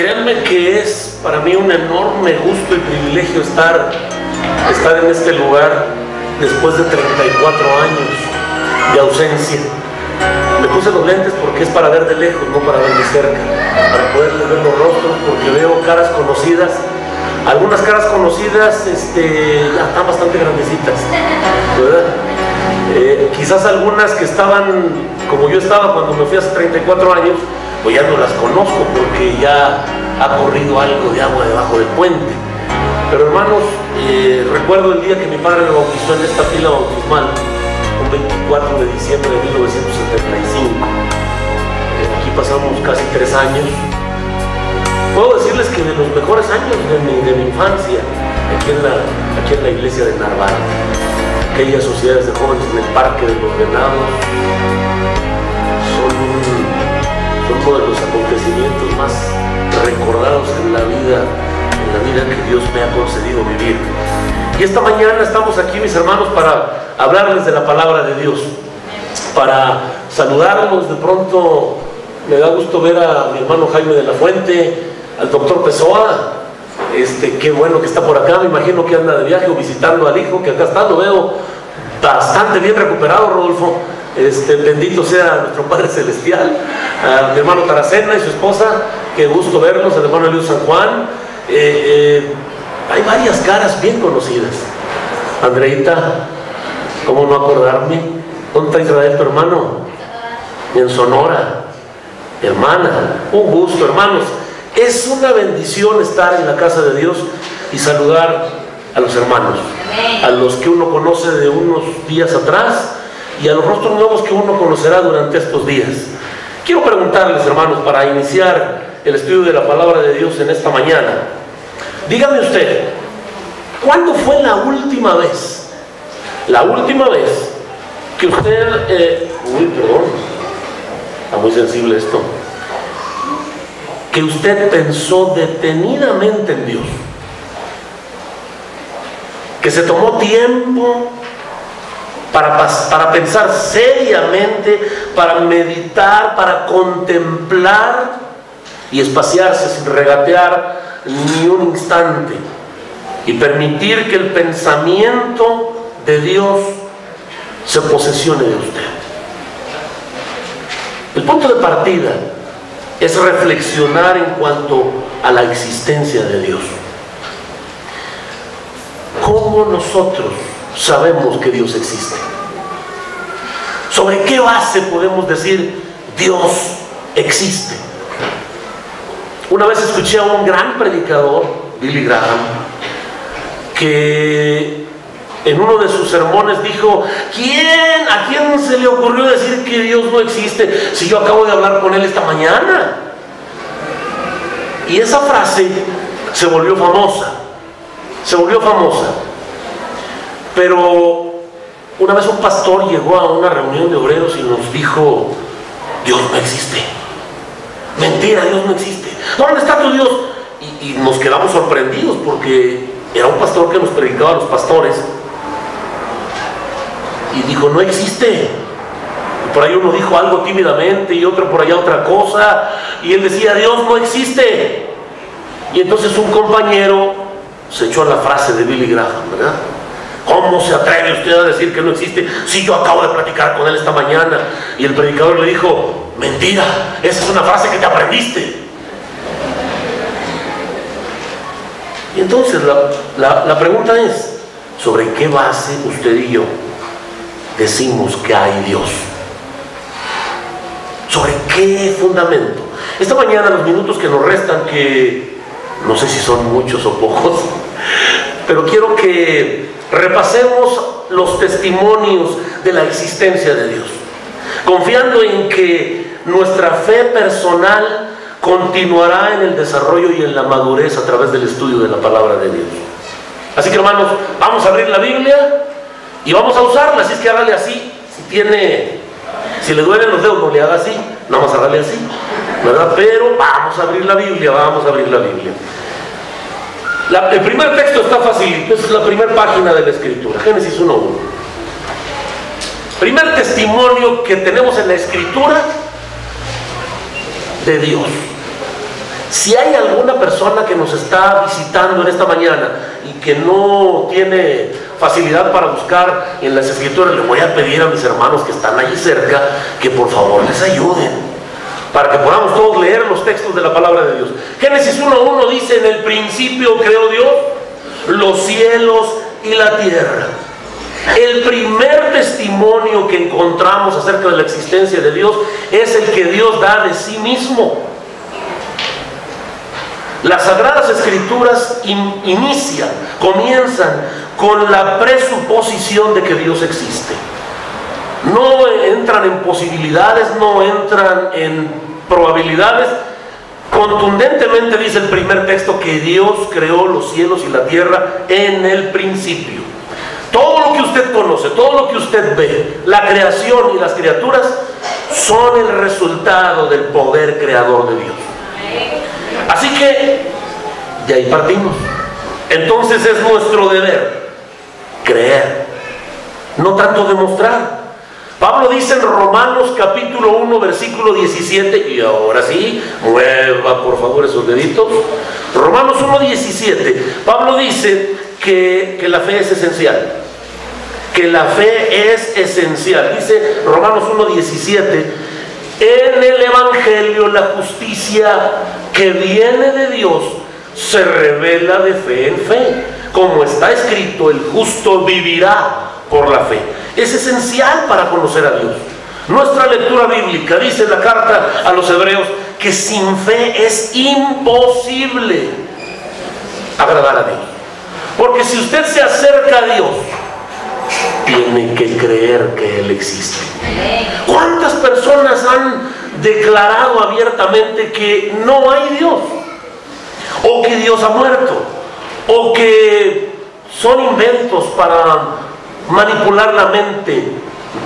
Créanme que es para mí un enorme gusto y privilegio estar en este lugar después de 34 años de ausencia. Me puse los lentes porque es para ver de lejos, no para ver de cerca, para poder ver los rostros, porque veo caras conocidas. Algunas caras conocidas ya están bastante grandecitas, ¿verdad? Quizás algunas que estaban como yo estaba cuando me fui hace 34 años, pues ya no las conozco porque ya ha corrido algo de agua debajo del puente. Pero hermanos, recuerdo el día que mi padre me bautizó en esta fila bautismal, un 24 de diciembre de 1975. Aquí pasamos casi 3 años. Puedo decirles que de los mejores años de mi infancia, aquí en la iglesia de Narvarte, aquellas sociedades de jóvenes en el Parque de los Venados, son uno de los acontecimientos más recordados en la vida que Dios me ha concedido vivir. Y esta mañana estamos aquí, mis hermanos, para hablarles de la palabra de Dios, para saludarlos. De pronto me da gusto ver a mi hermano Jaime de la Fuente, al doctor Pessoa, qué bueno que está por acá. Me imagino que anda de viaje o visitando al hijo, que acá está, lo veo bastante bien recuperado, Rodolfo. Bendito sea nuestro Padre Celestial. A mi hermano Taracena y su esposa, qué gusto verlos. Al hermano Eliud San Juan. Hay varias caras bien conocidas. Andreita, ¿cómo no acordarme? ¿Dónde está Israel, tu hermano? En Sonora. Hermana, un gusto, hermanos. Es una bendición estar en la casa de Dios y saludar a los hermanos, a los que uno conoce de unos días atrás y a los rostros nuevos que uno conocerá durante estos días. Quiero preguntarles, hermanos, para iniciar el estudio de la palabra de Dios en esta mañana, dígame usted, ¿cuándo fue la última vez que usted, perdón, está muy sensible esto, que usted pensó detenidamente en Dios, que se tomó tiempo para pensar seriamente, para meditar, para contemplar y espaciarse sin regatear ni un instante y permitir que el pensamiento de Dios se posesione de usted? El punto de partida es reflexionar en cuanto a la existencia de Dios. ¿Cómo nosotros sabemos que Dios existe? ¿Sobre qué base podemos decir Dios existe? Una vez escuché a un gran predicador, Billy Graham, que en uno de sus sermones dijo: ¿a quién se le ocurrió decir que Dios no existe si yo acabo de hablar con él esta mañana? Y esa frase se volvió famosa. Pero una vez un pastor llegó a una reunión de obreros y nos dijo: Dios no existe. Mentira, Dios no existe. ¿Dónde está tu Dios? Y nos quedamos sorprendidos porque era un pastor que nos predicaba a los pastores y dijo: no existe. Y por ahí uno dijo algo tímidamente y otro por allá otra cosa, y él decía: Dios no existe. Y entonces un compañero se echó la frase de Billy Graham, ¿verdad? ¿Cómo se atreve usted a decir que no existe si yo acabo de platicar con él esta mañana? Y el predicador le dijo: mentira, esa es una frase que te aprendiste. Y entonces la pregunta es: ¿sobre qué base usted y yo decimos que hay Dios? ¿Sobre qué fundamento? Esta mañana, los minutos que nos restan, que no sé si son muchos o pocos, pero quiero que repasemos los testimonios de la existencia de Dios, confiando en que nuestra fe personal continuará en el desarrollo y en la madurez a través del estudio de la palabra de Dios. Así que, hermanos, vamos a abrir la Biblia y vamos a usarla. Así es que hágale así. Si le duelen los dedos, no le haga así, nada más hágale así, ¿verdad? Pero vamos a abrir la Biblia. El primer texto está facilito, es la primera página de la Escritura, Génesis 1:1. Primer testimonio que tenemos en la Escritura de Dios. Si hay alguna persona que nos está visitando en esta mañana y que no tiene facilidad para buscar en las escrituras, le voy a pedir a mis hermanos que están allí cerca que por favor les ayuden para que podamos todos leer los textos de la palabra de Dios. Génesis 1:1 dice: en el principio creó Dios los cielos y la tierra. El primer testimonio que encontramos acerca de la existencia de Dios es el que Dios da de sí mismo. Las Sagradas Escrituras comienzan con la presuposición de que Dios existe. No entran en posibilidades, no entran en probabilidades. Contundentemente dice el primer texto que Dios creó los cielos y la tierra en el principio. Todo lo que usted conoce, todo lo que usted ve, la creación y las criaturas son el resultado del poder creador de Dios. Así que de ahí partimos. Entonces es nuestro deber creer, no tanto demostrar. Pablo dice en Romanos capítulo 1 versículo 17, y ahora sí, mueva por favor esos deditos. Romanos 1:17, Pablo dice que la fe es esencial. Que la fe es esencial. Dice Romanos 1:17, en el Evangelio la justicia que viene de Dios se revela de fe en fe. Como está escrito, el justo vivirá por la fe. Es esencial para conocer a Dios. Nuestra lectura bíblica dice en la carta a los Hebreos que sin fe es imposible agradar a Dios. Porque si usted se acerca a Dios, tiene que creer que Él existe. ¿Cuántas personas han declarado abiertamente que no hay Dios? O que Dios ha muerto, o que son inventos para manipular la mente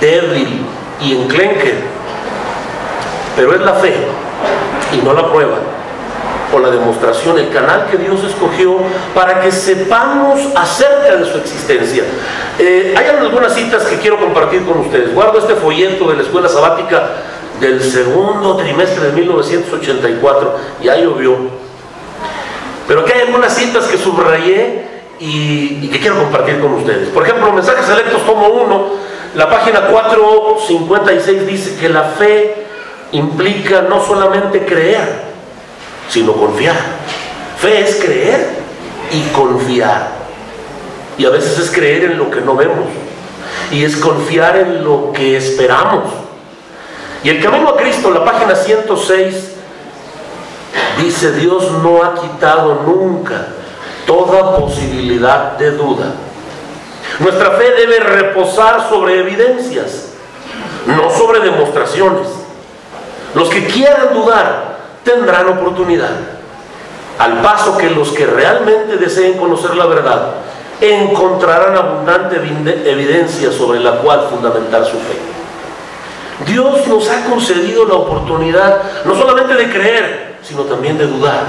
débil y enclenque. Pero es la fe y no la prueba o la demostración, el canal que Dios escogió para que sepamos acerca de su existencia. Hay algunas citas que quiero compartir con ustedes. Guardo este folleto de la escuela sabática del segundo trimestre de 1984. Ya llovió, pero aquí hay algunas citas que subrayé y que quiero compartir con ustedes. Por ejemplo, Mensajes Selectos tomo 1, la página 456 dice que la fe implica no solamente creer, sino confiar. Fe es creer y confiar, y a veces es creer en lo que no vemos y es confiar en lo que esperamos. Y el Camino a Cristo, la página 106, dice: Dios no ha quitado nunca toda posibilidad de duda. Nuestra fe debe reposar sobre evidencias, no sobre demostraciones. Los que quieran dudar tendrán oportunidad, al paso que los que realmente deseen conocer la verdad encontrarán abundante evidencia sobre la cual fundamentar su fe. Dios nos ha concedido la oportunidad no solamente de creer, sino también de dudar.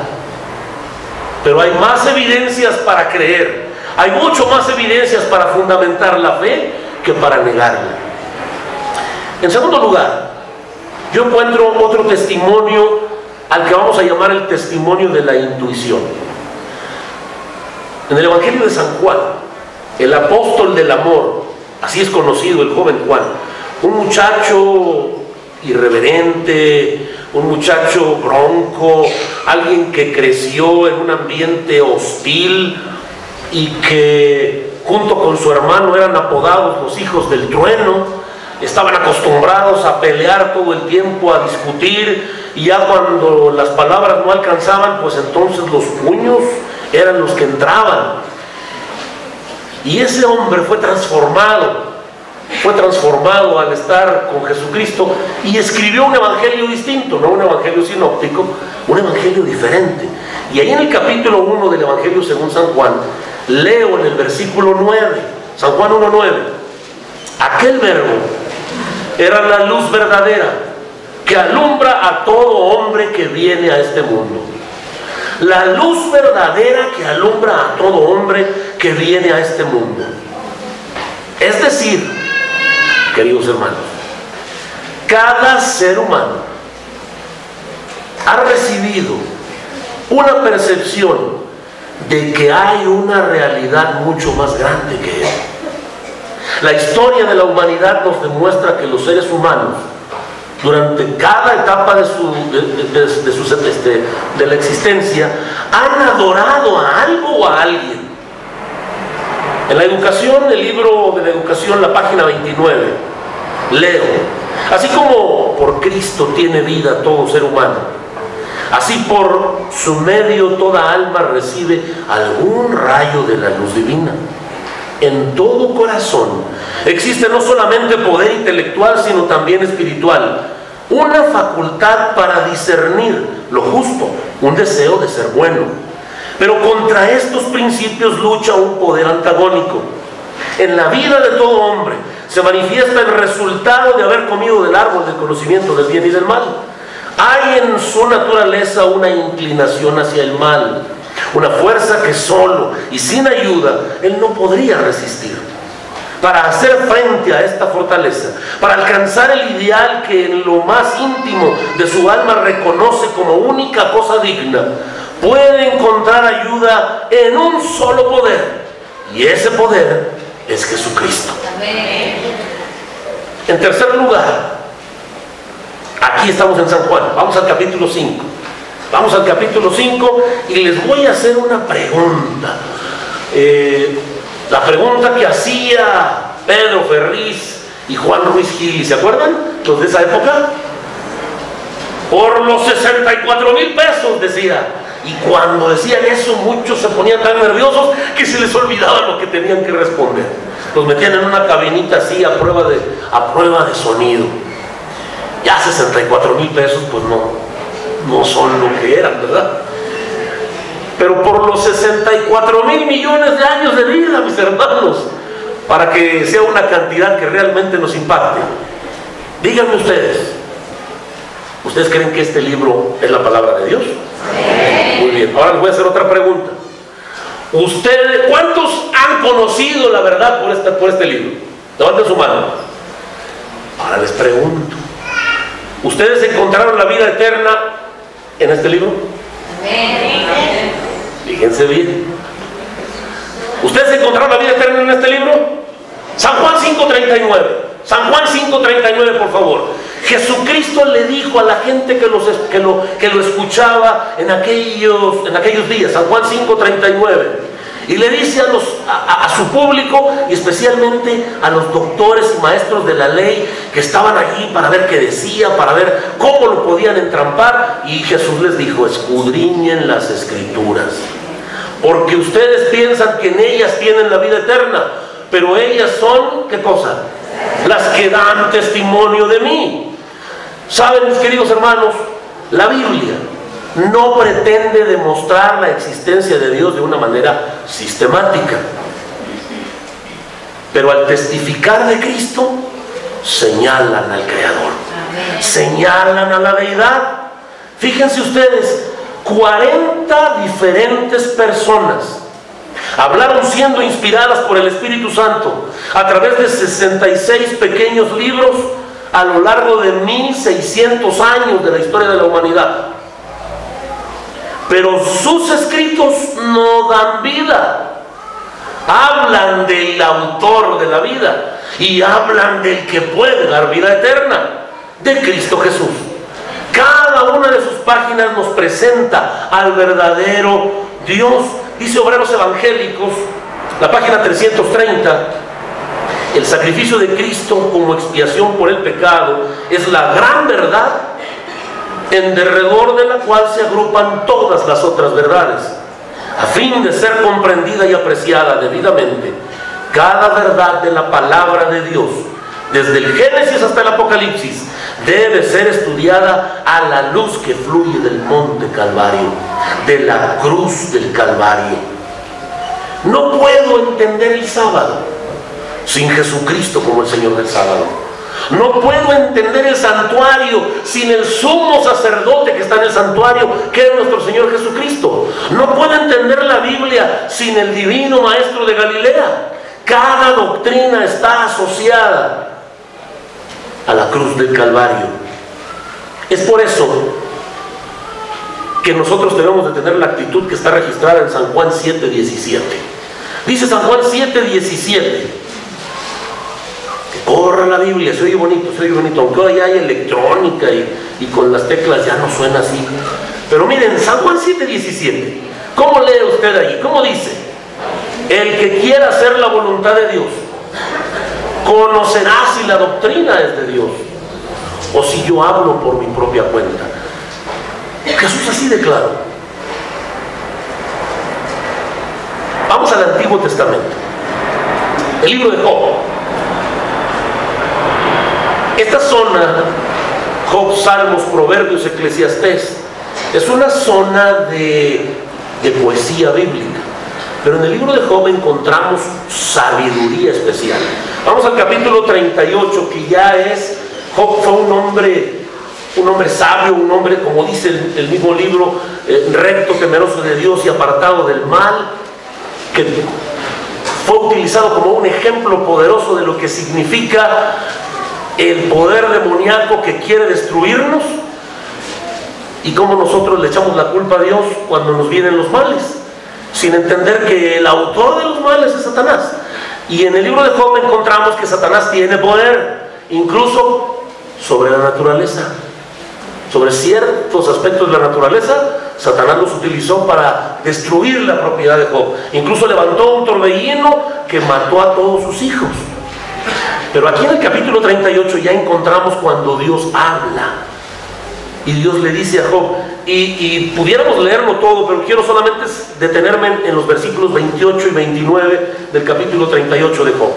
Pero hay más evidencias para creer, hay mucho más evidencias para fundamentar la fe que para negarla. En segundo lugar, yo encuentro otro testimonio al que vamos a llamar el testimonio de la intuición. En el Evangelio de San Juan, el apóstol del amor, así es conocido el joven Juan, un muchacho irreverente, un muchacho bronco, alguien que creció en un ambiente hostil y que junto con su hermano eran apodados los hijos del trueno. Estaban acostumbrados a pelear todo el tiempo, a discutir, y ya cuando las palabras no alcanzaban, pues entonces los puños eran los que entraban. Y ese hombre fue transformado al estar con Jesucristo, y escribió un evangelio distinto, no un evangelio sinóptico, un evangelio diferente. Y ahí en el capítulo 1 del Evangelio según San Juan, leo en el versículo 9, San Juan 1:9, aquel verbo era la luz verdadera que alumbra a todo hombre que viene a este mundo. La luz verdadera que alumbra a todo hombre que viene a este mundo. Es decir, queridos hermanos, cada ser humano ha recibido una percepción de que hay una realidad mucho más grande que él. La historia de la humanidad nos demuestra que los seres humanos, durante cada etapa de la existencia, han adorado a algo o a alguien. En la educación, el libro de la educación, la página 29, leo: así como por Cristo tiene vida todo ser humano, así por su medio toda alma recibe algún rayo de la luz divina. En todo corazón existe no solamente poder intelectual, sino también espiritual, una facultad para discernir lo justo, un deseo de ser bueno. Pero contra estos principios lucha un poder antagónico. En la vida de todo hombre se manifiesta el resultado de haber comido del árbol del conocimiento del bien y del mal. Hay en su naturaleza una inclinación hacia el mal, una fuerza que solo y sin ayuda él no podría resistir. Para hacer frente a esta fortaleza, para alcanzar el ideal que en lo más íntimo de su alma reconoce como única cosa digna, puede encontrar ayuda en un solo poder, y ese poder es Jesucristo. Amén. En tercer lugar, aquí estamos en San Juan, vamos al capítulo 5. Vamos al capítulo 5 y les voy a hacer una pregunta. La pregunta que hacía Pedro Ferriz y Juan Ruiz Gil, ¿se acuerdan? Los de esa época. Por los 64,000 pesos, decía. Y cuando decían eso, muchos se ponían tan nerviosos que se les olvidaba lo que tenían que responder. Los metían en una cabinita así a prueba de sonido. Ya 64,000 pesos, pues no son lo que eran, ¿verdad? Pero por los 64,000 millones de años de vida, mis hermanos, para que sea una cantidad que realmente nos impacte. Díganme ¿ustedes creen que este libro es la palabra de Dios? Sí. Muy bien, ahora les voy a hacer otra pregunta. ¿Ustedes, cuántos han conocido la verdad por este libro? Levanten su mano. Ahora les pregunto, ¿ustedes encontraron la vida eterna en este libro? Amén. Fíjense bien. ¿Ustedes encontraron la vida eterna en este libro? San Juan 5:39. San Juan 5:39, por favor. Jesucristo le dijo a la gente que lo escuchaba en aquellos días, San Juan 5:39, y le dice a su público, y especialmente a los doctores y maestros de la ley que estaban allí para ver qué decía, para ver cómo lo podían entrampar, y Jesús les dijo: escudriñen las Escrituras, porque ustedes piensan que en ellas tienen la vida eterna, pero ellas son, ¿qué cosa? Las que dan testimonio de mí. ¿Saben, mis queridos hermanos? La Biblia no pretende demostrar la existencia de Dios de una manera sistemática, pero al testificar de Cristo señalan al Creador, señalan a la deidad. Fíjense ustedes, 40 diferentes personas hablaron siendo inspiradas por el Espíritu Santo a través de 66 pequeños libros a lo largo de 1600 años de la historia de la humanidad. Pero sus escritos no dan vida. Hablan del autor de la vida y hablan del que puede dar vida eterna, de Cristo Jesús. Cada una de sus páginas nos presenta al verdadero Dios. Dice Obreros Evangélicos, la página 330, el sacrificio de Cristo como expiación por el pecado es la gran verdad en derredor de la cual se agrupan todas las otras verdades. A fin de ser comprendida y apreciada debidamente, cada verdad de la palabra de Dios, desde el Génesis hasta el Apocalipsis, debe ser estudiada a la luz que fluye del monte Calvario, de la cruz del Calvario. No puedo entender el sábado sin Jesucristo como el Señor del sábado. No puedo entender el santuario sin el sumo sacerdote que está en el santuario, que es nuestro Señor Jesucristo. No puedo entender la Biblia sin el divino Maestro de Galilea. Cada doctrina está asociada a la cruz del Calvario. Es por eso que nosotros debemos de tener la actitud que está registrada en San Juan 7:17. Dice San Juan 7:17. Corre la Biblia, se oye bonito, aunque hoy hay electrónica y con las teclas ya no suena así. Pero miren, San Juan 7:17, ¿cómo lee usted ahí? ¿Cómo dice? El que quiera hacer la voluntad de Dios, conocerá si la doctrina es de Dios o si yo hablo por mi propia cuenta. Jesús así de claro. Vamos al Antiguo Testamento, el libro de Job. Esta zona, Job, Salmos, Proverbios, Eclesiastés, es una zona de poesía bíblica. Pero en el libro de Job encontramos sabiduría especial. Vamos al capítulo 38, que ya es, Job fue un hombre sabio, un hombre, como dice el mismo libro, recto, temeroso de Dios y apartado del mal, que fue utilizado como un ejemplo poderoso de lo que significa el poder demoníaco que quiere destruirnos y cómo nosotros le echamos la culpa a Dios cuando nos vienen los males, sin entender que el autor de los males es Satanás. Y en el libro de Job encontramos que Satanás tiene poder, incluso sobre la naturaleza. Sobre ciertos aspectos de la naturaleza, Satanás los utilizó para destruir la propiedad de Job. Incluso levantó un torbellino que mató a todos sus hijos. Pero aquí en el capítulo 38 ya encontramos cuando Dios habla. Y Dios le dice a Job, y pudiéramos leerlo todo, pero quiero solamente detenerme en los versículos 28 y 29 del capítulo 38 de Job.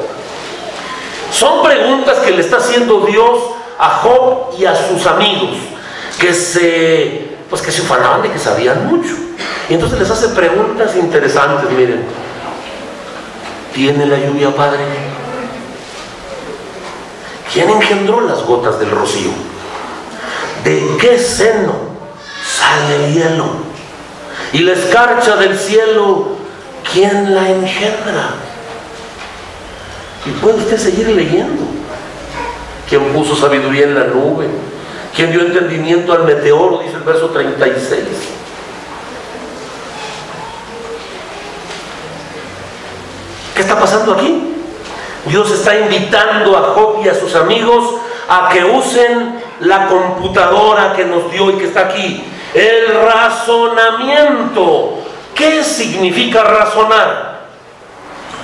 Son preguntas que le está haciendo Dios a Job y a sus amigos, que se ufanaban de que sabían mucho. Y entonces les hace preguntas interesantes. Miren, ¿tiene la lluvia padre? ¿Quién engendró las gotas del rocío? ¿De qué seno sale el hielo? Y la escarcha del cielo, ¿quién la engendra? Y puede usted seguir leyendo. ¿Quién puso sabiduría en la nube? ¿Quién dio entendimiento al meteoro? Dice el verso 36. ¿Qué está pasando aquí? Dios está invitando a Job y a sus amigos a que usen la computadora que nos dio y que está aquí. El razonamiento. ¿Qué significa razonar?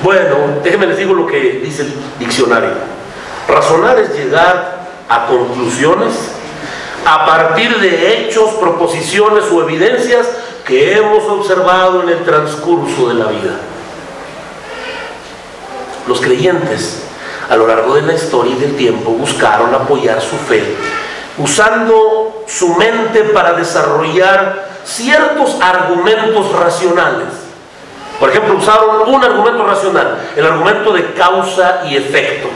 Bueno, déjenme les digo lo que dice el diccionario. Razonar es llegar a conclusiones a partir de hechos, proposiciones o evidencias que hemos observado en el transcurso de la vida. Los creyentes a lo largo de la historia y del tiempo buscaron apoyar su fe usando su mente para desarrollar ciertos argumentos racionales. Por ejemplo, usaron un argumento racional, el argumento de causa y efecto.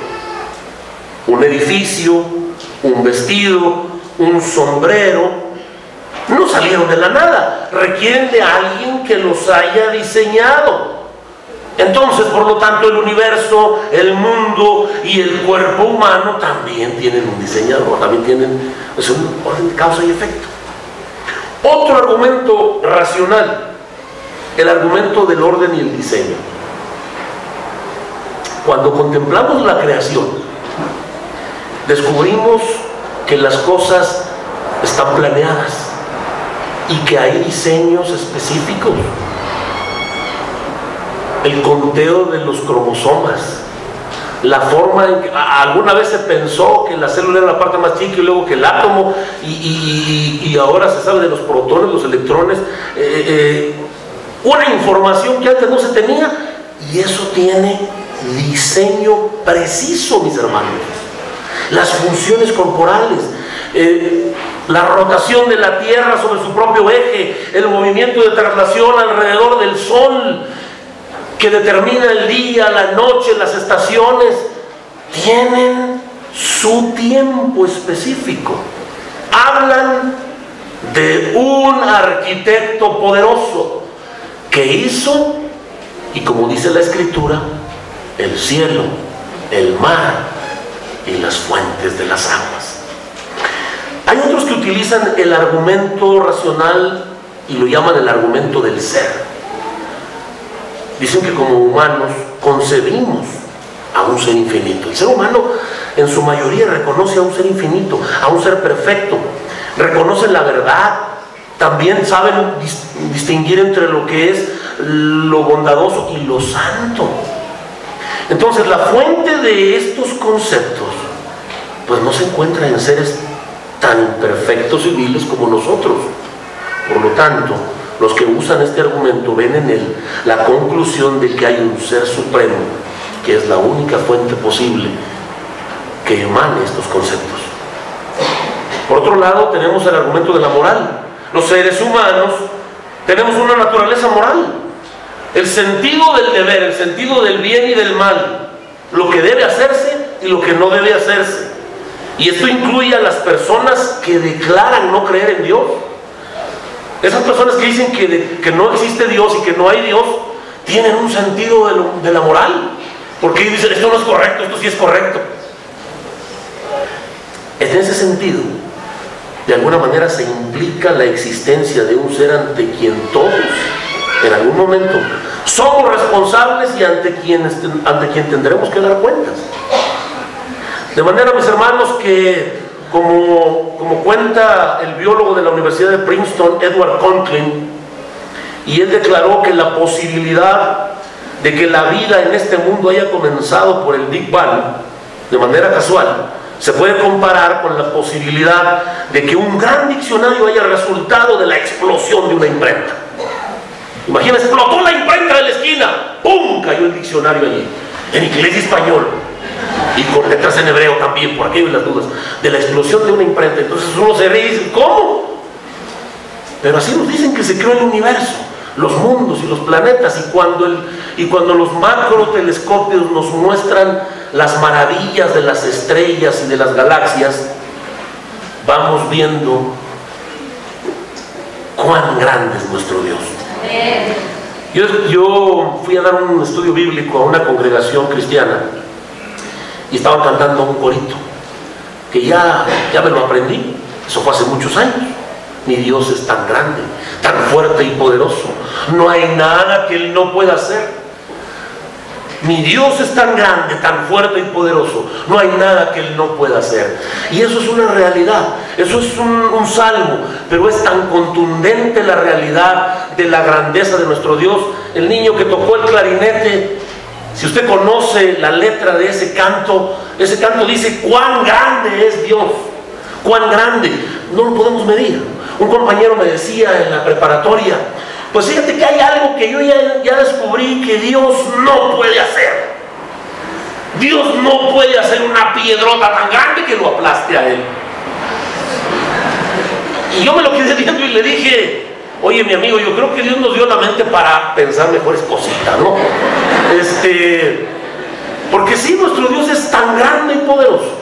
Un edificio, un vestido, un sombrero, no salieron de la nada, requieren de alguien que los haya diseñado. Entonces, por lo tanto, el universo, el mundo y el cuerpo humano también tienen un diseñador, también tienen, es un orden de causa y efecto. Otro argumento racional, el argumento del orden y el diseño. Cuando contemplamos la creación, descubrimos que las cosas están planeadas y que hay diseños específicos. El conteo de los cromosomas, la forma en que alguna vez se pensó que la célula era la parte más chica y luego que el átomo, y ahora se sabe de los protones, los electrones, una información que antes no se tenía, y eso tiene diseño preciso, mis hermanos. Las funciones corporales, la rotación de la Tierra sobre su propio eje, el movimiento de traslación alrededor del Sol, que determina el día, la noche, las estaciones, tienen su tiempo específico. Hablan de un arquitecto poderoso que hizo, y como dice la Escritura, el cielo, el mar y las fuentes de las aguas. Hay otros que utilizan el argumento racional y lo llaman el argumento del ser. Dicen que como humanos concebimos a un ser infinito. El ser humano en su mayoría reconoce a un ser infinito, a un ser perfecto, reconocen la verdad, también saben distinguir entre lo que es lo bondadoso y lo santo. Entonces la fuente de estos conceptos pues no se encuentra en seres tan imperfectos y viles como nosotros. Por lo tanto, los que usan este argumento ven en él la conclusión de que hay un ser supremo, que es la única fuente posible que emane estos conceptos. Por otro lado, tenemos el argumento de la moral. Los seres humanos tenemos una naturaleza moral, el sentido del deber, el sentido del bien y del mal, lo que debe hacerse y lo que no debe hacerse. Y esto incluye a las personas que declaran no creer en Dios. Esas personas que dicen que no existe Dios y que no hay Dios, tienen un sentido de la moral, porque dicen esto no es correcto, esto sí es correcto. En ese sentido, de alguna manera se implica la existencia de un ser ante quien todos, en algún momento, somos responsables y ante quien tendremos que dar cuentas. De manera, mis hermanos, que como cuenta el biólogo de la Universidad de Princeton, Edward Conklin, y él declaró que la posibilidad de que la vida en este mundo haya comenzado por el Big Bang de manera casual se puede comparar con la posibilidad de que un gran diccionario haya resultado de la explosión de una imprenta. Imagina, explotó la imprenta de la esquina, ¡pum!, cayó el diccionario allí, en inglés y español, y con letras en hebreo también, por aquello y las dudas, de la explosión de una imprenta. Entonces uno se ríe y dice, ¿cómo? Pero así nos dicen que se creó el universo, los mundos y los planetas, y cuando los macrotelescopios nos muestran las maravillas de las estrellas y de las galaxias, vamos viendo cuán grande es nuestro Dios. Yo fui a dar un estudio bíblico a una congregación cristiana y estaban cantando un corito que ya me lo aprendí. Eso fue hace muchos años. Mi Dios es tan grande, tan fuerte y poderoso, no hay nada que Él no pueda hacer. Mi Dios es tan grande, tan fuerte y poderoso, no hay nada que Él no pueda hacer. Y eso es una realidad, eso es un salmo, pero es tan contundente la realidad de la grandeza de nuestro Dios. El niño que tocó el clarinete, si usted conoce la letra de ese canto dice cuán grande es Dios, cuán grande, no lo podemos medir. Un compañero me decía en la preparatoria, pues fíjate que hay algo que yo ya descubrí que Dios no puede hacer. Dios no puede hacer una piedrota tan grande que lo aplaste a Él. Y yo me lo quedé viendo y le dije, oye, mi amigo, yo creo que Dios nos dio la mente para pensar mejores cositas, ¿no? Porque sí, nuestro Dios es tan grande y poderoso,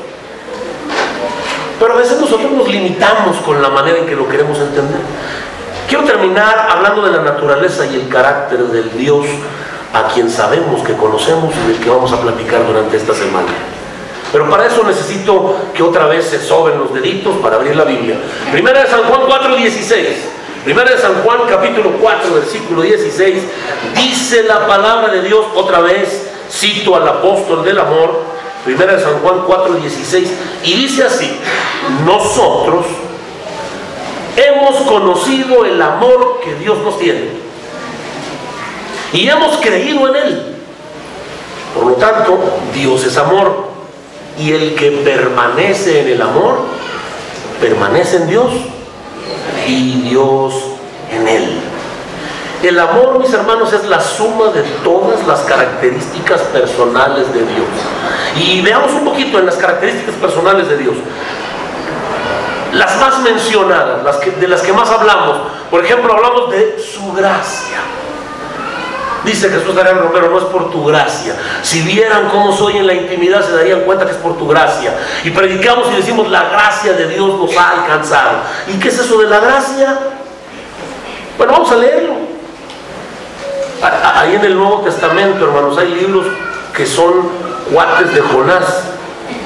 pero a veces nosotros nos limitamos con la manera en que lo queremos entender. Quiero terminar hablando de la naturaleza y el carácter del Dios a quien sabemos que conocemos y del que vamos a platicar durante esta semana. Pero para eso necesito que otra vez se soben los deditos para abrir la Biblia. Primera de San Juan 4:16. Primera de San Juan capítulo 4 versículo 16. Dice la palabra de Dios, otra vez cito al apóstol del amor, Primera de San Juan 4:16, y dice así: nosotros hemos conocido el amor que Dios nos tiene y hemos creído en Él. Por lo tanto, Dios es amor, y el que permanece en el amor permanece en Dios y Dios en Él. El amor, mis hermanos, es la suma de todas las características personales de Dios. Y veamos un poquito en las características personales de Dios. Las más mencionadas, de las que más hablamos. Por ejemplo, hablamos de su gracia. Dice Jesús Arián Romero, no es por tu gracia. Si vieran cómo soy en la intimidad, se darían cuenta que es por tu gracia. Y predicamos y decimos, la gracia de Dios nos ha alcanzado. ¿Y qué es eso de la gracia? Bueno, vamos a leerlo. Ahí en el Nuevo Testamento, hermanos, hay libros que son cuates de Jonás.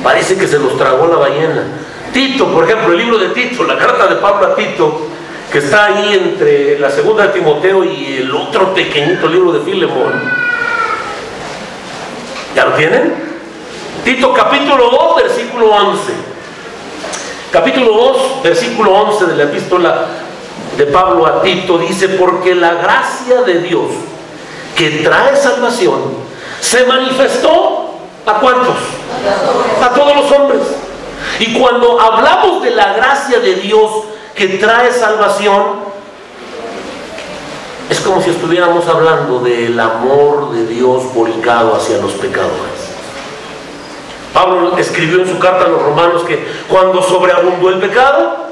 Parece que se los tragó la ballena. Tito, por ejemplo, el libro de Tito, la carta de Pablo a Tito, que está ahí entre la segunda de Timoteo y el otro pequeñito libro de Filemón. ¿Ya lo tienen? Tito capítulo 2, versículo 11. Capítulo 2, versículo 11 de la epístola de Pablo a Tito dice: porque la gracia de Dios que trae salvación se manifestó ¿a cuántos? A todos los hombres. Y cuando hablamos de la gracia de Dios que trae salvación, es como si estuviéramos hablando del amor de Dios volcado hacia los pecadores. Pablo escribió en su carta a los romanos que cuando sobreabundó el pecado,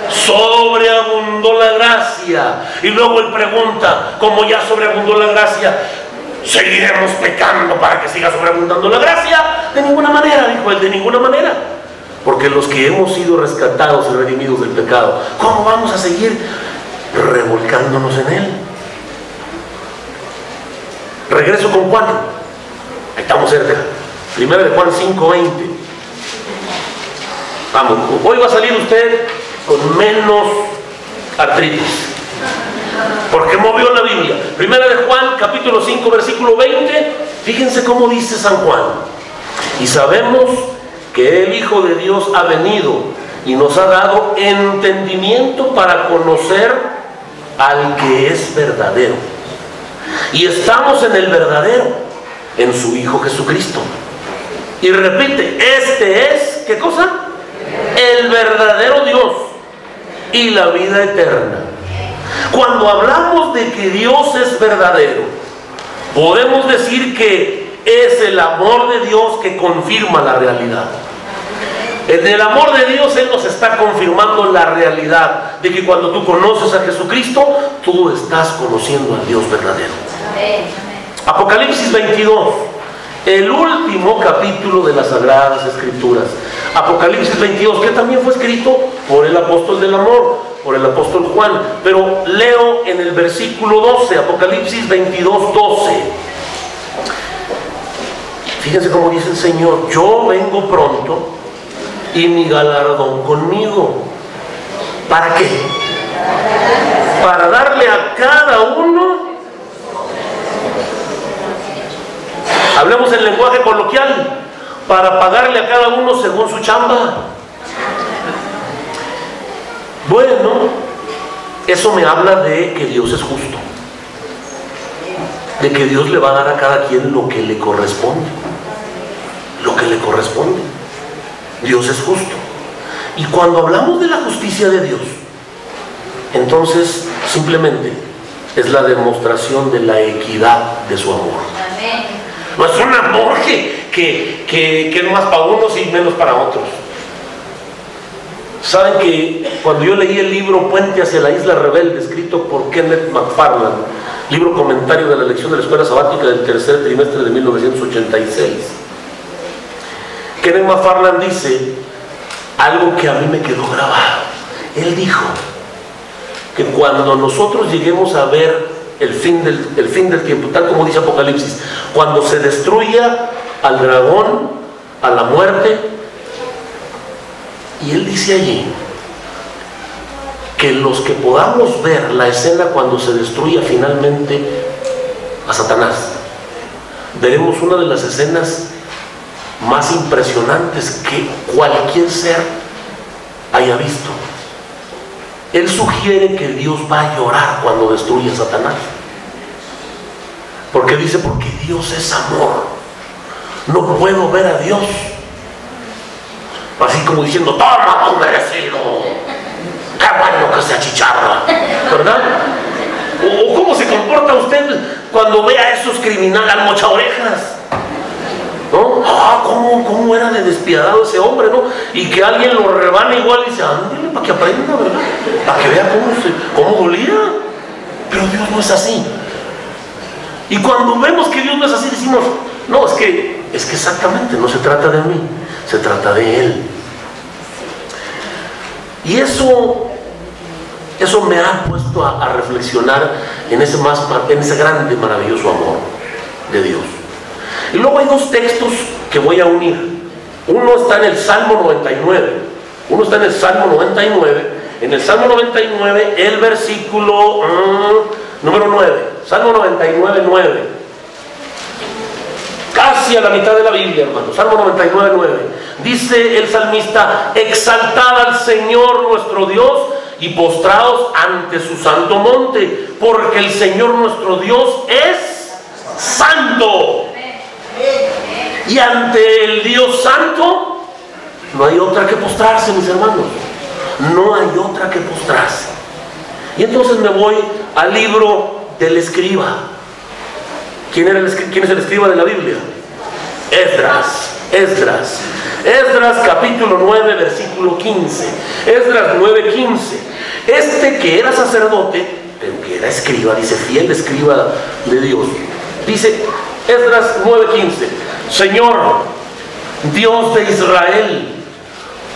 sobreabundó la gracia. Y luego él pregunta: como ya sobreabundó la gracia, ¿seguiremos pecando para que siga sobreabundando la gracia? De ninguna manera, dijo él, de ninguna manera. Porque los que hemos sido rescatados y redimidos del pecado, ¿cómo vamos a seguir revolcándonos en él? Regreso con Juan. Ahí estamos cerca. Primera de Juan 5:20. Vamos, hoy va a salir usted con menos artritis, porque movió la Biblia. Primera de Juan, capítulo 5, versículo 20. Fíjense cómo dice San Juan: y sabemos que el Hijo de Dios ha venido y nos ha dado entendimiento para conocer al que es verdadero. Y estamos en el verdadero, en su Hijo Jesucristo. Y repite: este es, ¿qué cosa? El verdadero Dios y la vida eterna. Cuando hablamos de que Dios es verdadero, podemos decir que es el amor de Dios que confirma la realidad. En el amor de Dios Él nos está confirmando la realidad de que cuando tú conoces a Jesucristo, tú estás conociendo al Dios verdadero. Apocalipsis 22, el último capítulo de las Sagradas Escrituras. Apocalipsis 22, que también fue escrito por el apóstol del amor, por el apóstol Juan. Pero leo en el versículo 12, Apocalipsis 22, 12. Fíjense cómo dice el Señor: yo vengo pronto y mi galardón conmigo. ¿Para qué? Para darle a cada uno, hablemos en lenguaje coloquial, para pagarle a cada uno según su chamba. Bueno, eso me habla de que Dios es justo, de que Dios le va a dar a cada quien lo que le corresponde, lo que le corresponde. Dios es justo. Y cuando hablamos de la justicia de Dios, entonces simplemente es la demostración de la equidad de su amor. No es un amor que es más para unos y menos para otros. Saben que cuando yo leí el libro Puente hacia la Isla Rebelde, escrito por Kenneth McFarland, libro comentario de la lección de la escuela sabática del tercer trimestre de 1986, Kenneth McFarland dice algo que a mí me quedó grabado. Él dijo que cuando nosotros lleguemos a ver el fin del tiempo, tal como dice Apocalipsis, cuando se destruya al dragón, a la muerte, y él dice allí que los que podamos ver la escena cuando se destruya finalmente a Satanás, veremos una de las escenas más impresionantes que cualquier ser haya visto. Él sugiere que Dios va a llorar cuando destruye a Satanás, porque dice: porque Dios es amor, no puedo ver a Dios así como diciendo: toma tu merecido, qué bueno que se achicharra, ¿verdad? O cómo se comporta usted cuando ve a esos criminales, al mocha orejas, ¿no? ¿Cómo era de despiadado ese hombre, ¿no? Y que alguien lo rebana igual y dice: ándale, para que aprenda, ¿verdad? Para que vea cómo dolía. Pero Dios no es así. Y cuando vemos que Dios no es así, decimos: no, es que exactamente no se trata de mí, se trata de Él. Y eso me ha puesto a reflexionar en ese grande, maravilloso amor de Dios. Y luego hay dos textos que voy a unir. Uno está en el Salmo 99. en el Salmo 99, el versículo número 9. Salmo 99, 9. Casi a la mitad de la Biblia, hermano. Salmo 99, 9. Dice el salmista: exaltad al Señor nuestro Dios y postraos ante su santo monte, porque el Señor nuestro Dios es santo. Y ante el Dios santo no hay otra que postrarse, mis hermanos. No hay otra que postrarse. Y entonces me voy al libro del escriba. ¿Quién es el escriba de la Biblia? Esdras, capítulo 9, versículo 15. Esdras 9, 15. Este que era sacerdote, pero que era escriba, dice, fiel escriba de Dios, dice Esdras 9, 15: Señor, Dios de Israel,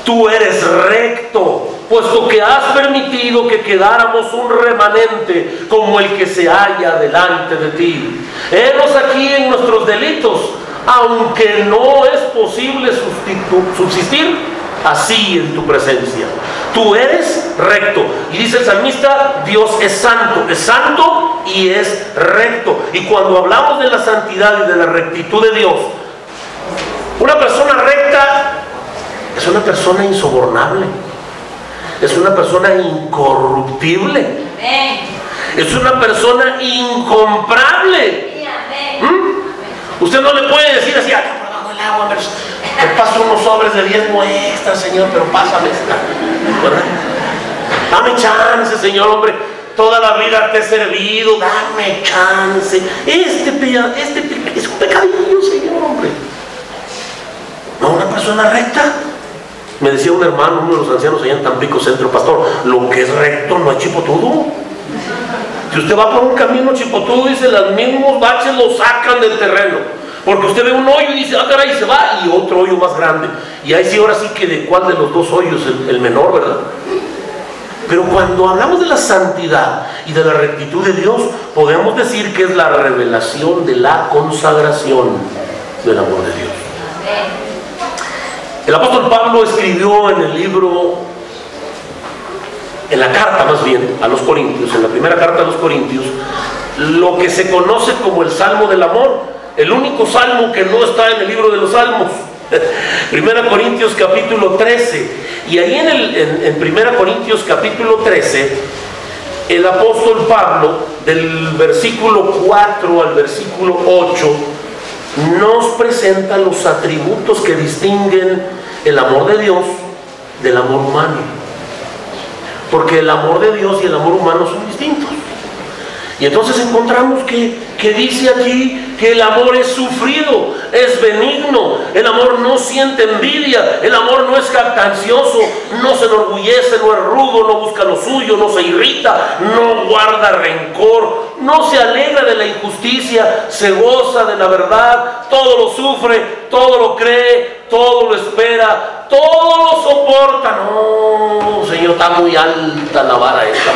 tú eres recto, puesto que has permitido que quedáramos un remanente como el que se halla delante de ti. Henos aquí en nuestros delitos, aunque no es posible subsistir así en tu presencia. Tú eres recto. Y dice el salmista: Dios es santo y es recto. Y cuando hablamos de la santidad y de la rectitud de Dios, una persona recta es una persona insobornable, es una persona incorruptible, es una persona incomparable. Usted no le puede decir así: acá por abajo del agua, te paso unos sobres de diezmo extra, Señor, pero pásame esta, ¿verdad? Dame chance, Señor, hombre, toda la vida te he servido, dame chance. Este es un pecadillo, Señor, hombre. No, una persona recta. Me decía un hermano, uno de los ancianos allá en Tampico Centro: pastor, lo que es recto no es chipotudo. Si usted va por un camino chipotudo, dice, los mismos baches lo sacan del terreno, porque usted ve un hoyo y dice: ah, caray, se va, y otro hoyo más grande, y ahí sí, ahora sí que de cuál de los dos hoyos el menor, ¿verdad? Pero cuando hablamos de la santidad y de la rectitud de Dios, podemos decir que es la revelación de la consagración del amor de Dios. El apóstol Pablo escribió en el libro, en la carta más bien, a los Corintios, en la primera carta a los Corintios, lo que se conoce como el Salmo del Amor, el único salmo que no está en el libro de los Salmos. Primera Corintios capítulo 13. Y ahí en Primera Corintios capítulo 13, el apóstol Pablo, del versículo 4 al versículo 8, nos presenta los atributos que distinguen el amor de Dios del amor humano. Porque el amor de Dios y el amor humano son distintos. Y entonces encontramos que dice aquí que el amor es sufrido, es benigno, el amor no siente envidia, el amor no es jactancioso, no se enorgullece, no es rudo, no busca lo suyo, no se irrita, no guarda rencor, no se alegra de la injusticia, se goza de la verdad, todo lo sufre, todo lo cree, todo lo espera, todo lo soporta. No, Señor, está muy alta la vara esta,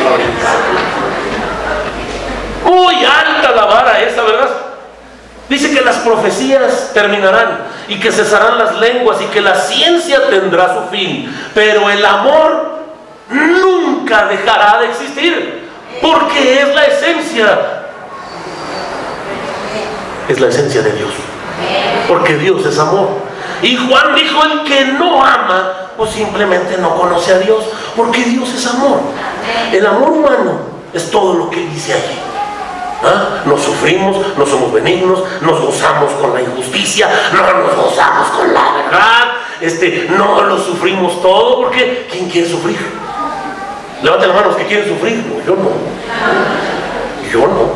muy alta la vara esa, ¿verdad? Dice que las profecías terminarán y que cesarán las lenguas y que la ciencia tendrá su fin, pero el amor nunca dejará de existir, porque es la esencia de Dios, porque Dios es amor. Y Juan dijo: el que no ama, pues simplemente no conoce a Dios, porque Dios es amor. El amor humano es todo lo que dice allí. ¿Ah? Nos sufrimos, no somos benignos, nos gozamos con la injusticia, no nos gozamos con la verdad, no lo sufrimos todo, porque ¿quién quiere sufrir? Levanten las manos que quieren sufrir. No, yo no.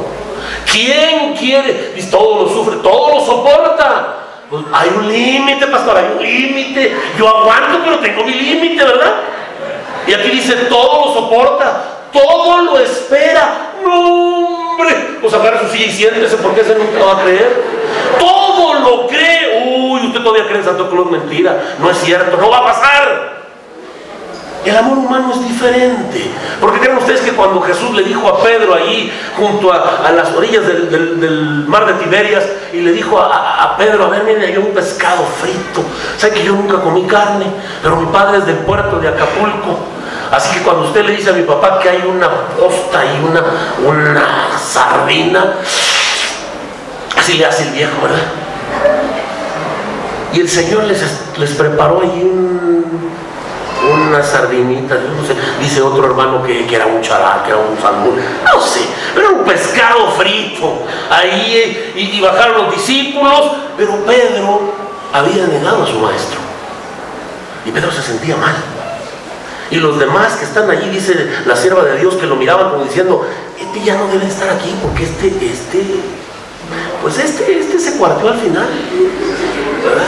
¿Quién quiere? Dice, todo lo sufre, todo lo soporta. Pues hay un límite, pastor, hay un límite. Yo aguanto, pero tengo mi límite, ¿verdad? Y aquí dice: todo lo soporta, todo lo espera. No, hombre, pues agarra su silla y siéntese, porque ese nunca va a creer. Todo lo cree. Uy, usted todavía cree en Santo Claus. Mentira, no es cierto, no va a pasar. El amor humano es diferente. Porque creen ustedes que cuando Jesús le dijo a Pedro allí junto a las orillas del mar de Tiberias, y le dijo a Pedro: a ver, mire, hay un pescado frito, sabe que yo nunca comí carne, pero mi padre es del puerto de Acapulco, Así que cuando usted le dice a mi papá que hay una posta y una sardina, así le hace el viejo, ¿verdad? Y el Señor les preparó ahí una sardinita, yo no sé, dice otro hermano que era un chará, que era un salmón, no sé, era un pescado frito ahí, y bajaron los discípulos, pero Pedro había negado a su maestro y Pedro se sentía mal. Y los demás que están allí, dice la sierva de Dios, que lo miraban como diciendo, este ya no debe estar aquí porque este se cuarteó al final, ¿verdad?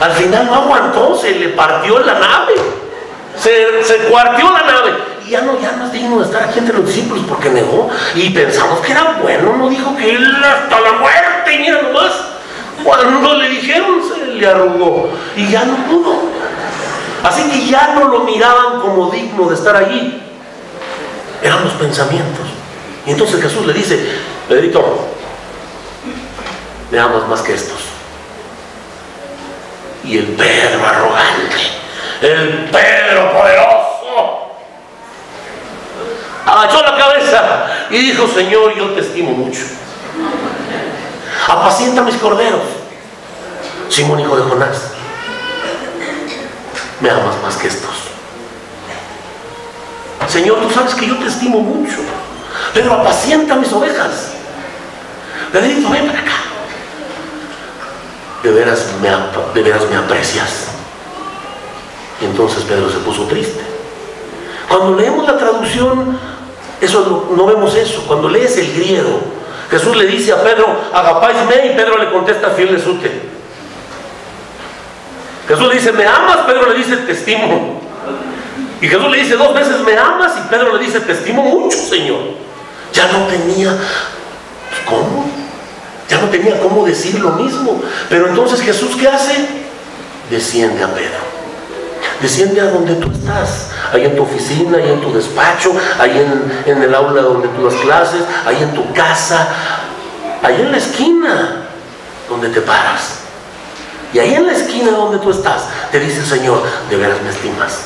Al final no aguantó, se le partió la nave. Se cuarteó la nave y ya no es digno de estar aquí entre los discípulos porque negó, y pensamos que era bueno, no dijo que él hasta la muerte, y mira nomás, cuando le dijeron se le arrugó y ya no pudo. Así que ya no lo miraban como digno de estar allí. Eran los pensamientos. Y entonces Jesús le dice, Pedrito, me amas más que estos. Y el Pedro arrogante, el Pedro poderoso, agachó la cabeza y dijo, Señor, yo te estimo mucho. Apacienta mis corderos. Simón, hijo de Jonás, me amas más que estos. Señor, tú sabes que yo te estimo mucho, pero apacienta mis ovejas. Pedrito, ven para acá. De veras me aprecias. Y entonces Pedro se puso triste. Cuando leemos la traducción, no vemos eso. Cuando lees el griego, Jesús le dice a Pedro, agapáisme, y Pedro le contesta, fiel lesute. Jesús le dice, ¿me amas? Pedro le dice, te estimo. Y Jesús le dice 2 veces, ¿me amas? Y Pedro le dice, te estimo mucho, Señor. Ya no tenía, ¿cómo? Ya no tenía cómo decir lo mismo. Pero entonces Jesús, ¿qué hace? Desciende a Pedro. Desciende a donde tú estás, ahí en tu oficina, ahí en tu despacho, ahí en el aula donde tú das clases, ahí en tu casa, ahí en la esquina donde te paras. Y ahí en la esquina donde tú estás, te dice el Señor, de veras me estimas.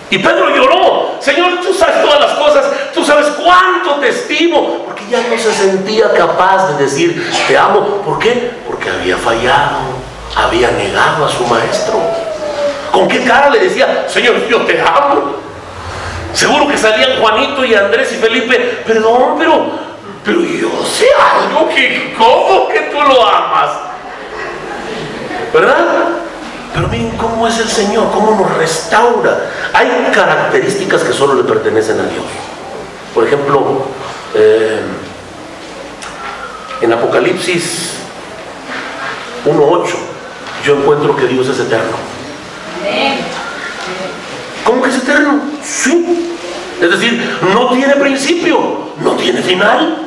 Y Pedro lloró, Señor, tú sabes todas las cosas, tú sabes cuánto te estimo, porque ya no se sentía capaz de decir, te amo. ¿Por qué? Porque había fallado, había negado a su maestro. ¿Con qué cara le decía, Señor, yo te amo? Seguro que salían Juanito y Andrés y Felipe, perdón, pero yo sé algo que, ¿cómo que tú lo amas? ¿Verdad? Pero miren cómo es el Señor, cómo nos restaura. Hay características que solo le pertenecen a Dios. Por ejemplo, en Apocalipsis 1:8, yo encuentro que Dios es eterno. ¿Cómo que es eterno? Sí. Es decir, no tiene principio, no tiene final.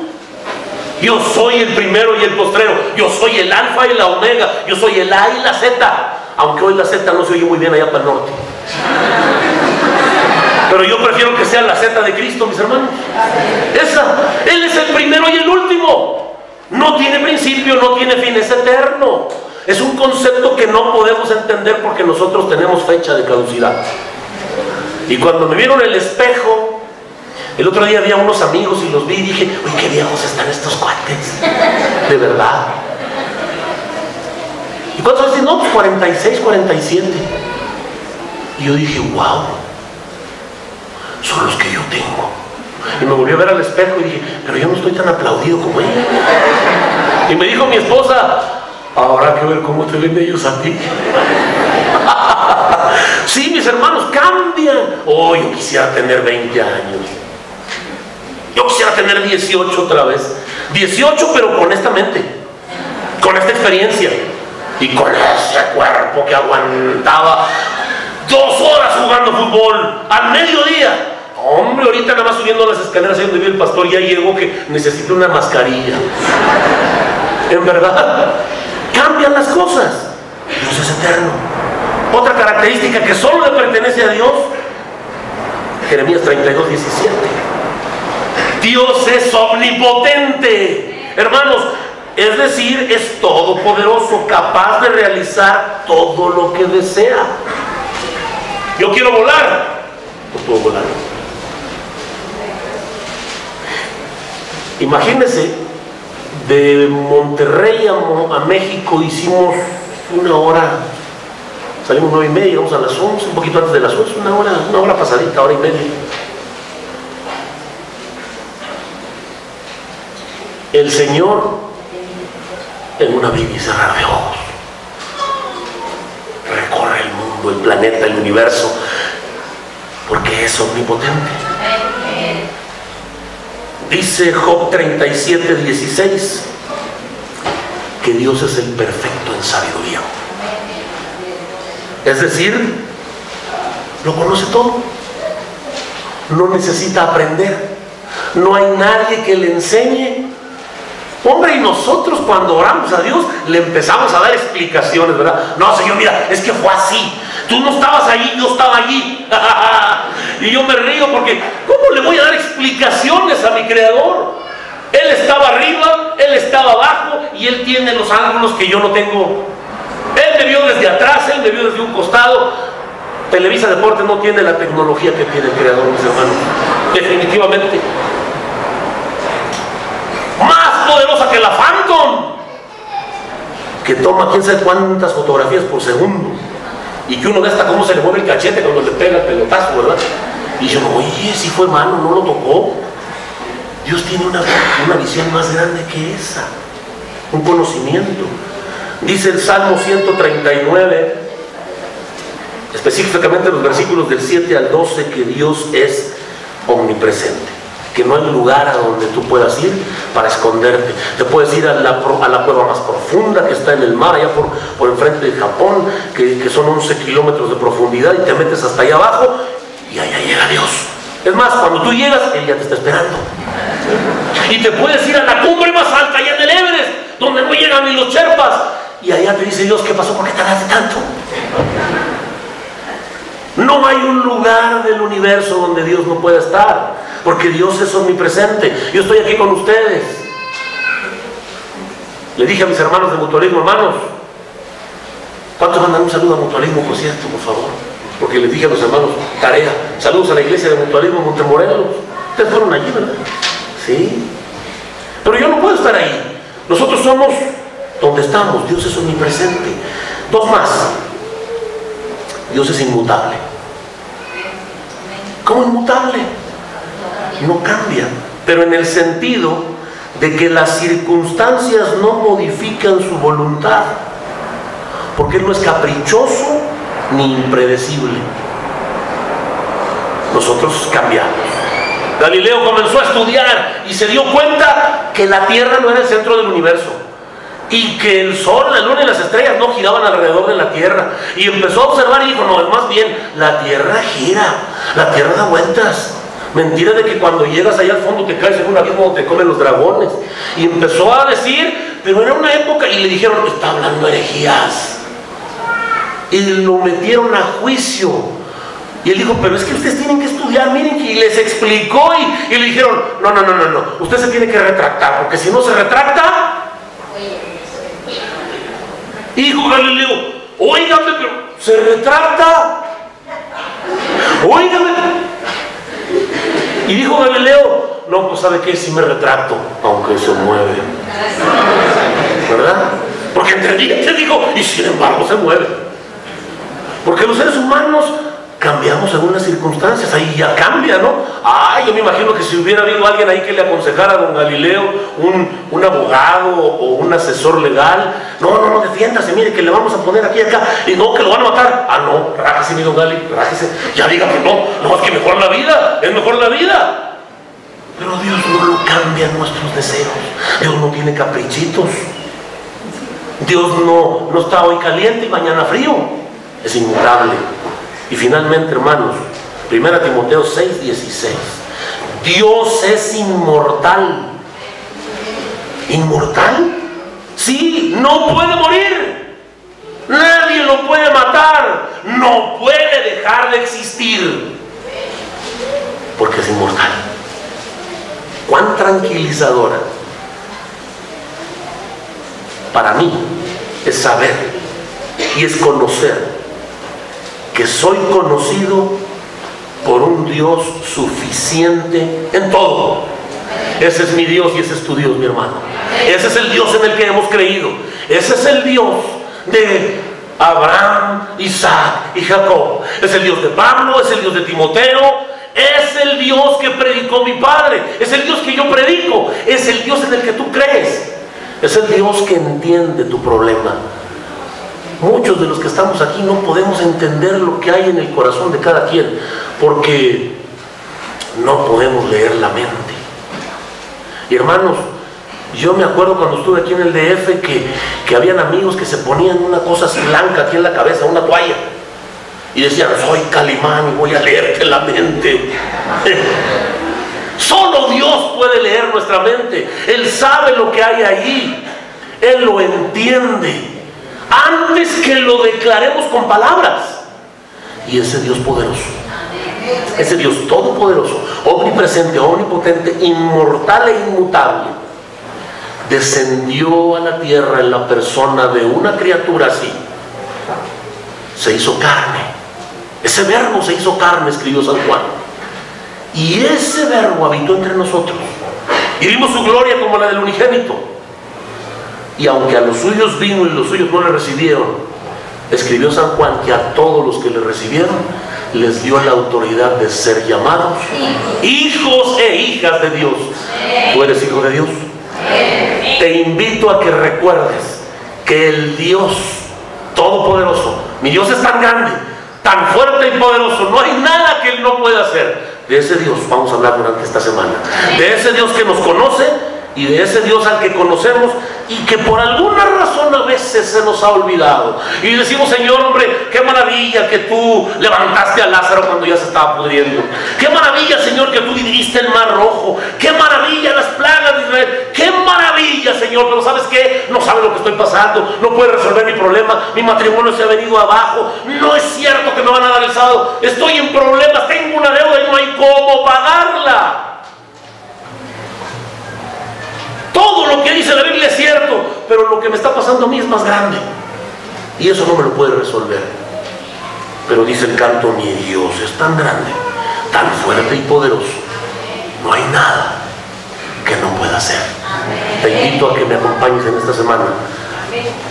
Yo soy el primero y el postrero. Yo soy el alfa y la omega. Yo soy el A y la Z. Aunque hoy la Z no se oye muy bien allá para el norte. Pero yo prefiero que sea la Z de Cristo, mis hermanos. Esa. Él es el primero y el último. No tiene principio, no tiene fin, es eterno. Es un concepto que no podemos entender porque nosotros tenemos fecha de caducidad. Y cuando me vieron el espejo, el otro día había unos amigos y los vi y dije, uy, qué viejos están estos cuates. De verdad. ¿Y cuántos años? No, pues 46, 47. Y yo dije, wow, son los que yo tengo. Y me volví a ver al espejo y dije, pero yo no estoy tan aplaudido como ella. Y me dijo mi esposa, habrá que ver cómo te ven ellos a ti. Sí, mis hermanos, cambian. Oh, yo quisiera tener 20 años. Yo quisiera tener 18 otra vez. 18, pero con esta mente, con esta experiencia y con ese cuerpo que aguantaba 2 horas jugando fútbol al mediodía. Hombre, ahorita nada más subiendo las escaleras ahí donde vive el pastor, ya llegó que necesito una mascarilla. En verdad, cambian las cosas. Dios es eterno. Otra característica que solo le pertenece a Dios, Jeremías 32, 17. Dios es omnipotente, hermanos, es decir, es todopoderoso, capaz de realizar todo lo que desea. Yo quiero volar, no puedo volar. Imagínense, de Monterrey a México hicimos 1 hora, salimos 9:30, llegamos a las 11, un poquito antes de las 11, una hora pasadita, 1:30. El Señor, en un abrir y cerrar de ojos, recorre el mundo, el planeta, el universo, porque es omnipotente. Dice Job 37:16 que Dios es el perfecto en sabiduría. Es decir, lo conoce todo, no necesita aprender, no hay nadie que le enseñe. Hombre, y nosotros cuando oramos a Dios le empezamos a dar explicaciones, ¿verdad? No, Señor, mira, es que fue así. Tú no estabas allí, yo estaba allí. Y yo me río porque ¿cómo le voy a dar explicaciones a mi Creador? Él estaba arriba, Él estaba abajo y Él tiene los ángulos que yo no tengo. Él me vio desde atrás, Él me vio desde un costado. Televisa Deportes no tiene la tecnología que tiene el Creador, mis hermanos. Definitivamente. Más poderosa que la Phantom, que toma quién sabe cuántas fotografías por segundo, y que uno ve hasta cómo se le mueve el cachete cuando le pega el pelotazo, ¿verdad? Y yo, oye, si fue mano, no lo tocó. Dios tiene una visión más grande que esa, un conocimiento. Dice el Salmo 139, específicamente los versículos del 7 al 12, que Dios es omnipresente, que no hay lugar a donde tú puedas ir para esconderte. Te puedes ir a la cueva más profunda que está en el mar, allá por enfrente de Japón, que son 11 kilómetros de profundidad, y te metes hasta allá abajo y allá llega Dios. Es más, cuando tú llegas, Él ya te está esperando. Y te puedes ir a la cumbre más alta, allá en el Everest, donde no llegan ni los Sherpas, y allá te dice Dios, ¿qué pasó? ¿Por qué tardaste tanto? No hay un lugar del universo donde Dios no pueda estar, porque Dios es omnipresente. Yo estoy aquí con ustedes. Le dije a mis hermanos de Mutualismo, hermanos, ¿cuántos mandan un saludo a Mutualismo, por cierto, por favor? Porque les dije a los hermanos, tarea, saludos a la iglesia de Mutualismo Montemorelos. Ustedes fueron allí, ¿verdad? Sí. Pero yo no puedo estar ahí. Nosotros somos donde estamos. Dios es omnipresente. 2 más. Dios es inmutable. ¿Cómo inmutable? No cambia, pero en el sentido de que las circunstancias no modifican su voluntad, porque Él no es caprichoso ni impredecible. Nosotros cambiamos. Galileo comenzó a estudiar y se dio cuenta que la Tierra no era el centro del universo, y que el sol, la luna y las estrellas no giraban alrededor de la Tierra. Y empezó a observar y dijo, no, es más bien, la Tierra gira, la Tierra da vueltas. Mentira de que cuando llegas allá al fondo te caes en un abismo donde te comen los dragones. Y empezó a decir, pero era una época, y le dijeron, está hablando herejías. Y lo metieron a juicio. Y él dijo, pero es que ustedes tienen que estudiar, miren, y les explicó, y le dijeron, no, usted se tiene que retractar, porque si no se retracta... Y dijo Galileo, óigame, pero se retracta, óigame. Y dijo Galileo, no, pues ¿sabe qué? Si me retracto, aunque se mueve, ¿verdad? Porque entendí, te dijo, y sin embargo se mueve. Porque los seres humanos cambiamos algunas circunstancias, ahí ya cambia, ¿no? Yo me imagino que si hubiera habido alguien ahí que le aconsejara a don Galileo, un abogado o un asesor legal, no, defiéndase, mire que le vamos a poner aquí y acá, y no, que lo van a matar. No, rájese mi don Gali, rájese, ya diga que no, es que mejor la vida, es mejor la vida. Pero Dios no lo cambia nuestros deseos, Dios no tiene caprichitos, Dios no está hoy caliente y mañana frío, es inmutable. Y finalmente, hermanos, 1 Timoteo 6:16, Dios es inmortal. ¿Inmortal? Sí, no puede morir, nadie lo puede matar, no puede dejar de existir, porque es inmortal. Cuán tranquilizadora para mí es saber y es conocer que soy conocido por un un Dios suficiente en todo. Ese es mi Dios y ese es tu Dios, mi hermano. Ese es el Dios en el que hemos creído. Ese es el Dios de Abraham, Isaac y Jacob. Es el Dios de Pablo, es el Dios de Timoteo, es el Dios que predicó mi padre, es el Dios que yo predico, es el Dios en el que tú crees, es el Dios que entiende tu problema. Muchos de los que estamos aquí no podemos entender lo que hay en el corazón de cada quien, porque no podemos leer la mente. Y hermanos, yo me acuerdo cuando estuve aquí en el DF que habían amigos que se ponían una cosa así blanca aquí en la cabeza, una toalla, y decían: soy Calimán y voy a leerte la mente. Solo Dios puede leer nuestra mente. Él sabe lo que hay ahí, Él lo entiende antes que lo declaremos con palabras. Y ese Dios poderoso, ese Dios todopoderoso, omnipresente, omnipotente, inmortal e inmutable, descendió a la tierra en la persona de una criatura así. Se hizo carne. Ese verbo se hizo carne, escribió San Juan. Y ese verbo habitó entre nosotros. Y vimos su gloria como la del unigénito. Y aunque a los suyos vino y los suyos no le recibieron, escribió San Juan que a todos los que le recibieron les dio la autoridad de ser llamados hijos e hijas de Dios. ¿Tú eres hijo de Dios? Te invito a que recuerdes que el Dios todopoderoso, mi Dios es tan grande, tan fuerte y poderoso, no hay nada que Él no pueda hacer. De ese Dios vamos a hablar durante esta semana, de ese Dios que nos conoce y de ese Dios al que conocemos y que por alguna razón a veces se nos ha olvidado. Y decimos: Señor, hombre, qué maravilla que tú levantaste a Lázaro cuando ya se estaba pudriendo. Qué maravilla, Señor, que tú dividiste el mar rojo. Qué maravilla las plagas de Israel. Qué maravilla, Señor, pero ¿sabes qué? No sabe lo que estoy pasando, no puede resolver mi problema, mi matrimonio se ha venido abajo, no es cierto que me van a dar el sábado, estoy en problemas, tengo una deuda y no hay cómo pagarla. Todo lo que dice la Biblia es cierto, pero lo que me está pasando a mí es más grande y eso no me lo puede resolver. Pero dice el canto: mi Dios es tan grande, tan fuerte y poderoso, no hay nada que no pueda hacer. Te invito a que me acompañes en esta semana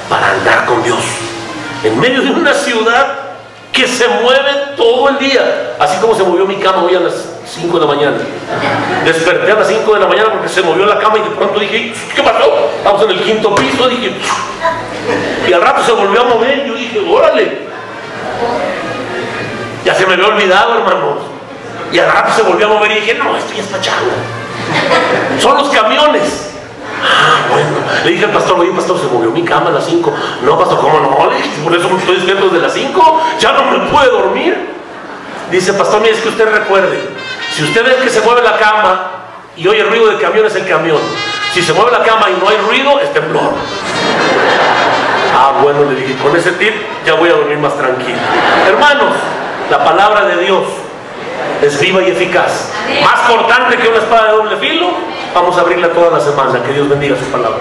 para andar con Dios en medio de una ciudad que se mueve todo el día, así como se movió mi cama hoy a las 5 de la mañana. Desperté a las 5 de la mañana porque se movió la cama y de pronto dije: ¿qué pasó? Estamos en el 5º piso, dije, y al rato se volvió a mover. Yo dije: órale, ya se me había olvidado, hermanos. Y al rato se volvió a mover y dije: no, esto ya es pachanga, son los camiones. Ah, bueno. Le dije al pastor: oye, pastor, se movió mi cama a las 5. No, pastor, ¿cómo no? Le dije: por eso estoy despierto desde las 5, ya no me puede dormir. Dice: pastor, mire, es que usted recuerde, si usted ve que se mueve la cama y oye el ruido del camión, es el camión. Si se mueve la cama y no hay ruido, es temblor. Ah, bueno, le dije, con ese tip ya voy a dormir más tranquilo. Hermanos, la palabra de Dios es viva y eficaz, más cortante que una espada de doble filo. Vamos a abrirla toda la semana. Que Dios bendiga su palabra.